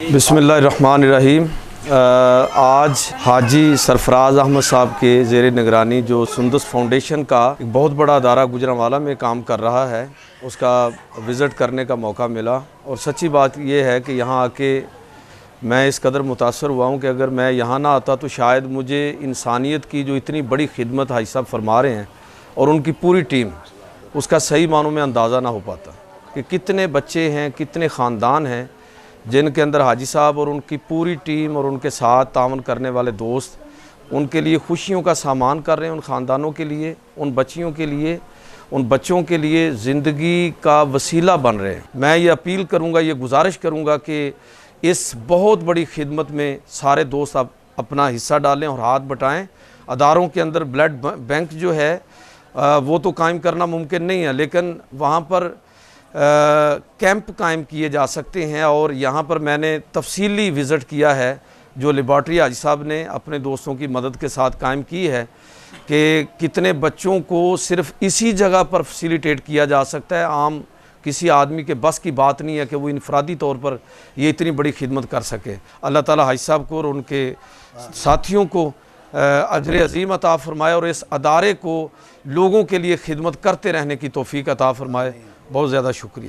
बिस्मिल्लाहिर्रहमानिर्रहीम। आज हाजी सरफराज अहमद साहब के ज़ेर निगरानी जो सुंदस फाउंडेशन का एक बहुत बड़ा अदारा गुजरांवाला में काम कर रहा है, उसका विज़िट करने का मौका मिला। और सच्ची बात यह है कि यहाँ आके मैं इस कदर मुतासर हुआ हूँ कि अगर मैं यहाँ ना आता तो शायद मुझे इंसानियत की जो इतनी बड़ी खिदमत हाजी साहब फरमा रहे हैं और उनकी पूरी टीम, उसका सही मानों में अंदाज़ा ना हो पाता कि कितने बच्चे हैं, कितने ख़ानदान हैं जिनके अंदर हाजी साहब और उनकी पूरी टीम और उनके साथ तावन करने वाले दोस्त उनके लिए खुशियों का सामान कर रहे हैं, उन ख़ानदानों के लिए, उन बच्चियों के लिए, उन बच्चों के लिए ज़िंदगी का वसीला बन रहे हैं। मैं ये अपील करूँगा, ये गुजारिश करूँगा कि इस बहुत बड़ी खिदमत में सारे दोस्त आप अपना हिस्सा डालें और हाथ बटाएं। अदारों के अंदर ब्लड बैंक जो है वो तो कायम करना मुमकिन नहीं है, लेकिन वहाँ पर कैंप कायम किए जा सकते हैं। और यहाँ पर मैंने तफसीली विज़िट किया है जो लेबॉर्ट्री हाजी साहब ने अपने दोस्तों की मदद के साथ कायम की है कि कितने बच्चों को सिर्फ़ इसी जगह पर फैसिलिटेट किया जा सकता है। आम किसी आदमी के बस की बात नहीं है कि वो इनफरादी तौर पर ये इतनी बड़ी खिदमत कर सके। अल्लाह ताला हाजी साहब को और उनके साथियों को अजर अज़ीम अता फ़रमाए और इस अदारे को लोगों के लिए खिदमत करते रहने की तौफ़ीक अता फ़रमाए। बहुत ज़्यादा शुक्रिया।